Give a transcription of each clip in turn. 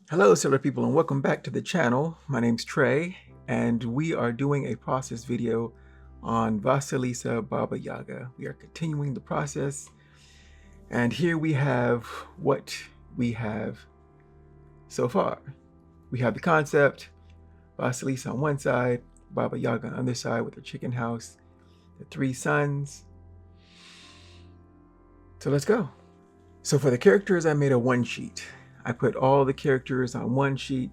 Hello, Solar People, and welcome back to the channel. My name's Trey, and we are doing a process video on Vasilisa BabaYaga. We are continuing the process, and here we have what we have so far. We have the concept, Vasilisa on one side, BabaYaga on the other side with her chicken house, the three sons. So let's go. So for the characters, I made a one sheet. I put all the characters on one sheet.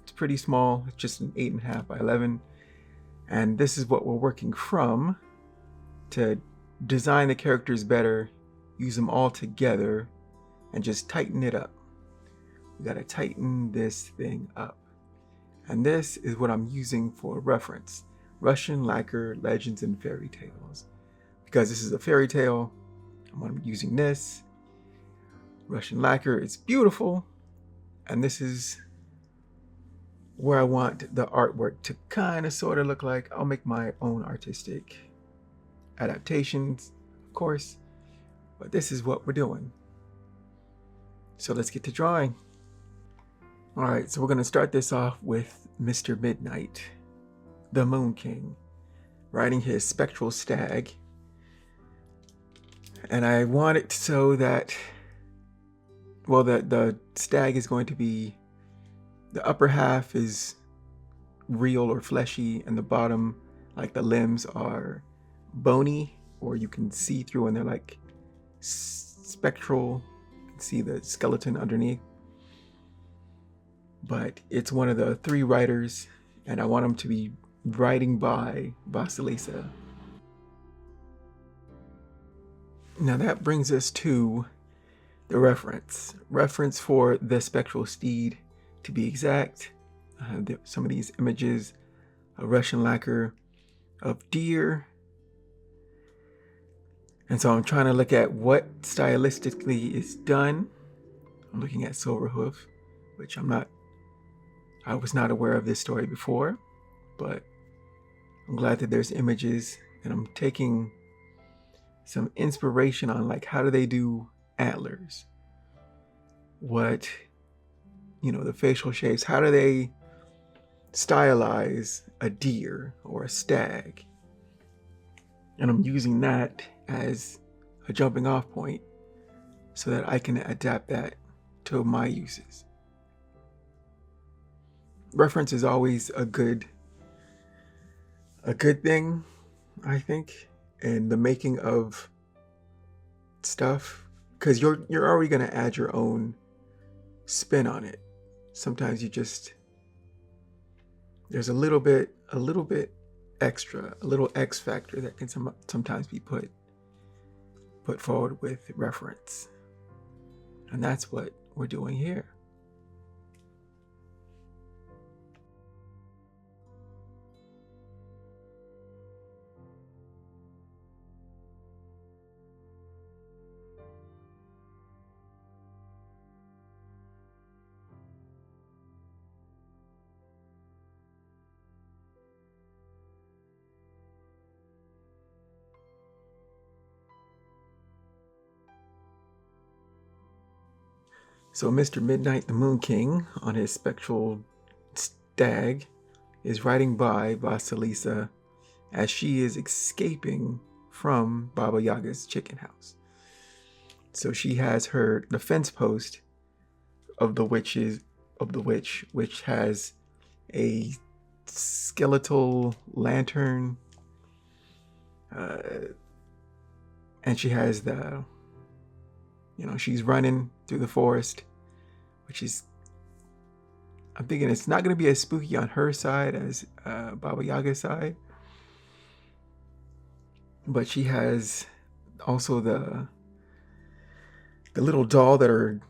It's pretty small. It's just an 8.5 by 11. And this is what we're working from to design the characters better, use them all together, and just tighten it up. We gotta tighten this thing up. And this is what I'm using for reference. Russian Lacquer Legends and Fairy Tales. Because this is a fairy tale, I'm using this. Russian Lacquer is beautiful. And this is where I want the artwork to kind of sort of look like. I'll make my own artistic adaptations, of course, but this is what we're doing. So let's get to drawing. All right, so we're gonna start this off with Mr. Midnight, the Moon King, riding his spectral stag. And I want it so that, well, the stag is going to be, the upper half is real or fleshy, and the bottom, like the limbs, are bony, or you can see through and they're like spectral. You can see the skeleton underneath. But it's one of the three writers, and I want them to be writing by Vasilisa. Now that brings us to the reference. Reference for the spectral steed, to be exact. Some of these images, a Russian lacquer of deer. And so I'm trying to look at what stylistically is done. I'm looking at Silverhoof, which I was not aware of this story before, but I'm glad that there's images, and I'm taking some inspiration on like, how do they do antlers? What, the facial shapes, how do they stylize a deer or a stag? And I'm using that as a jumping off point so that I can adapt that to my uses. Reference is always a good thing, I think, in the making of stuff, because you're already going to add your own spin on it. Sometimes there's a little bit extra, a little X factor that can sometimes be put forward with reference. And that's what we're doing here. So Mr. Midnight, the Moon King, on his spectral stag, is riding by Vasilisa as she is escaping from Baba Yaga's chicken house. So she has the fence post of the witch, which has a skeletal lantern, and she has she's running through the forest, which is, I'm thinking it's not going to be as spooky on her side as Baba Yaga's side. But she has also the little doll that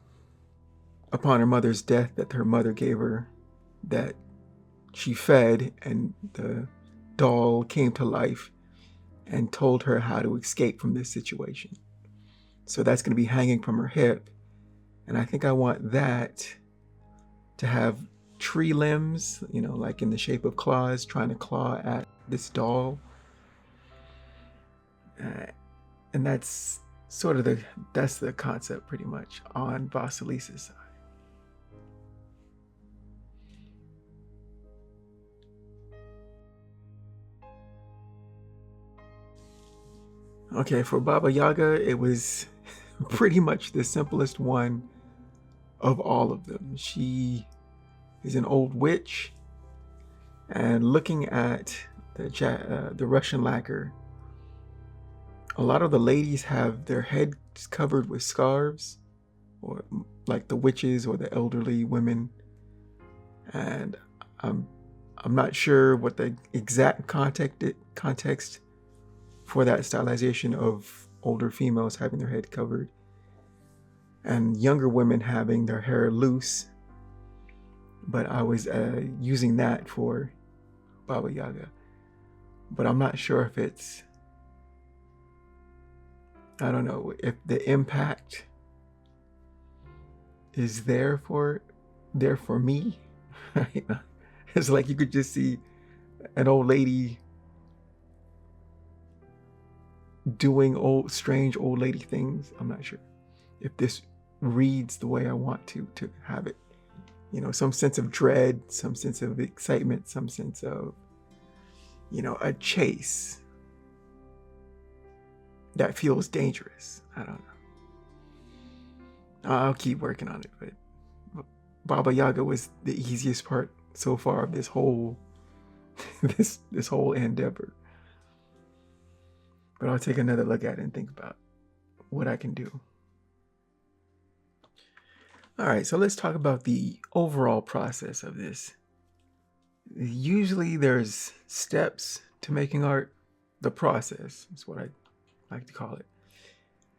upon her mother's death, that her mother gave her, that she fed, and the doll came to life and told her how to escape from this situation. So that's going to be hanging from her hip. And I think I want that to have tree limbs, like in the shape of claws, trying to claw at this doll. And that's sort of that's the concept pretty much on Vasilisa's side. Okay, for Baba Yaga, it was pretty much the simplest one of all of them. She is an old witch, and looking at the Russian lacquer, a lot of the ladies have their heads covered with scarves, or like the witches or the elderly women. And I'm not sure what the exact context for that stylization of older females having their head covered and younger women having their hair loose, but I was using that for Baba Yaga. But I'm not sure if it's, I don't know, if the impact is there for me. It's like you could just see an old lady doing strange old lady things. I'm not sure if this reads the way I want to have it. You know, some sense of dread, some sense of excitement, some sense of, you know, a chase that feels dangerous. I don't know. I'll keep working on it, but Baba Yaga was the easiest part so far of this whole this whole endeavor. But I'll take another look at it and think about what I can do. All right, so let's talk about the overall process of this. Usually there's steps to making art. The process is what I like to call it.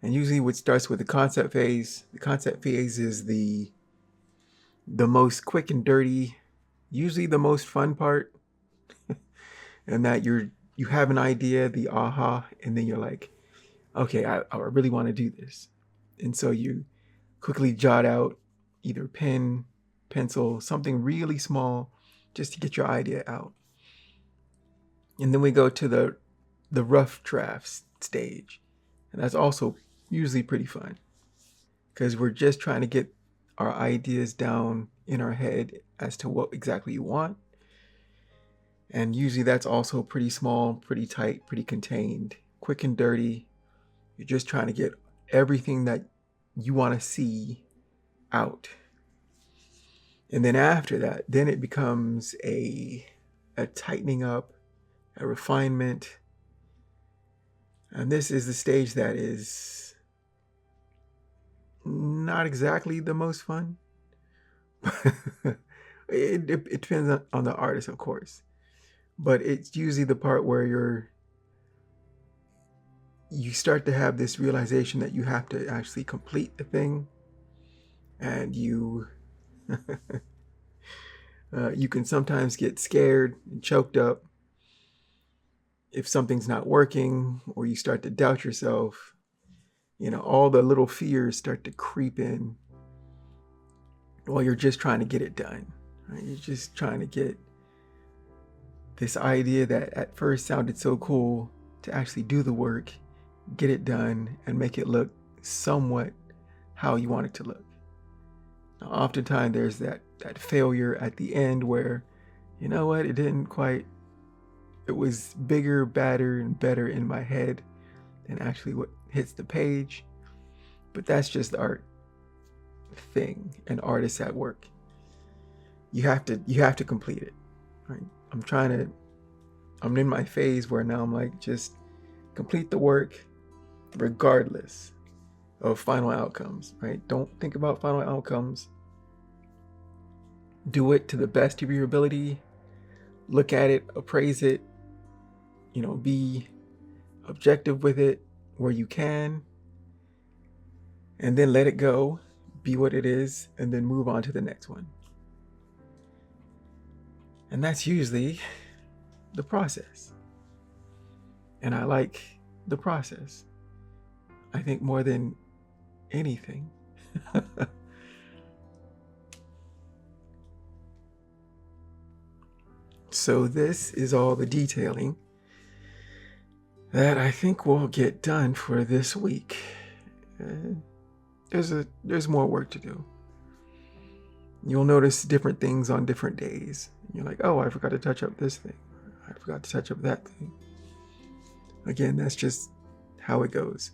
And usually what starts with the concept phase. The concept phase is the most quick and dirty, usually the most fun part. And that you have an idea, the aha, and then you're like, okay, I really want to do this. And so you quickly jot out either pen, pencil, something really small just to get your idea out. And then we go to the rough drafts stage. And that's also usually pretty fun because we're just trying to get our ideas down in our head as to what exactly you want. And usually that's also pretty small, pretty tight, pretty contained, quick and dirty. You're just trying to get everything that you want to see out. And then after that, then it becomes a tightening up, a refinement. And this is the stage that is not exactly the most fun. it depends on the artist, of course. But it's usually the part where you start to have this realization that you have to actually complete the thing. And you you can sometimes get scared and choked up if something's not working, or you start to doubt yourself. You know, all the little fears start to creep in while you're just trying to get it done. Right? You're just trying to get this idea that at first sounded so cool to actually do the work, get it done, and make it look somewhat how you want it to look. Now, oftentimes there's that failure at the end where, you know what, it didn't quite, it was bigger, badder, and better in my head than actually what hits the page. But that's just the art thing, an artist at work. You have to complete it. Right? I'm in my phase where now I'm like, just complete the work regardless of final outcomes, right? Don't think about final outcomes. Do it to the best of your ability. Look at it, appraise it, you know, be objective with it where you can, and then let it go, be what it is, and then move on to the next one. And that's usually the process. And I like the process, I think, more than anything. So this is all the detailing that I think we'll get done for this week. There's more work to do. You'll notice different things on different days. You're like, oh, I forgot to touch up this thing. I forgot to touch up that thing. Again, that's just how it goes.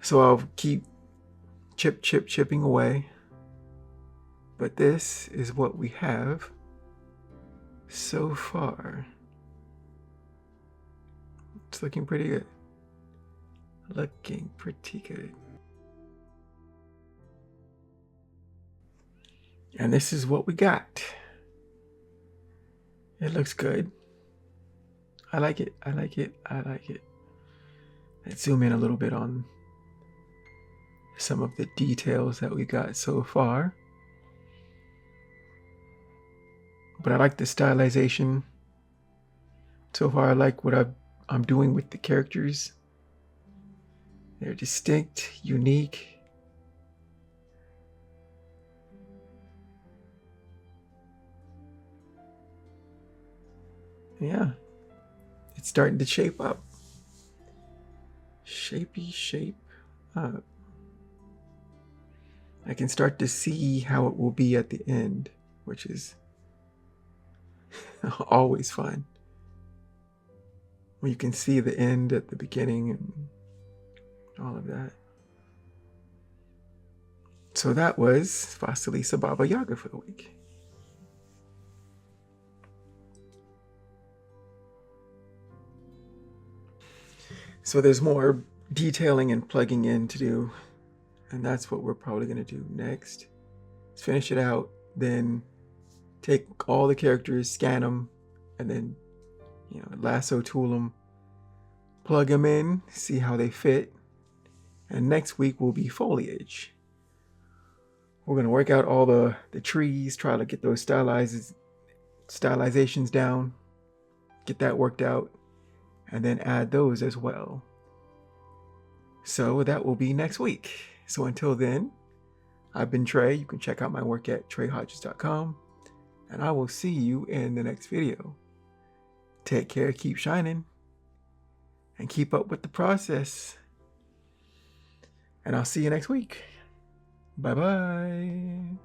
So I'll keep chipping away. But this is what we have so far. It's looking pretty good. Looking pretty good. And this is what we got. It looks good. I like it. I like it. I like it. Let's zoom in a little bit on some of the details that we got so far. But I like the stylization. So far, I like what I'm doing with the characters. They're distinct, unique. Yeah, it's starting to shape up. Shape up. I can start to see how it will be at the end, which is always fun. When you can see the end at the beginning and all of that. So that was Vasilisa BabaYaga for the week. So there's more detailing and plugging in to do, and that's what we're probably going to do next. Let's finish it out, then take all the characters, scan them, and then, lasso tool them, plug them in, see how they fit. And next week will be foliage. We're going to work out all the trees, try to get those stylizations down, get that worked out, and then add those as well. So that will be next week. So until then, I've been Trey. You can check out my work at treyhodges.com, and I will see you in the next video. Take care, keep shining, and keep up with the process. And I'll see you next week. Bye-bye.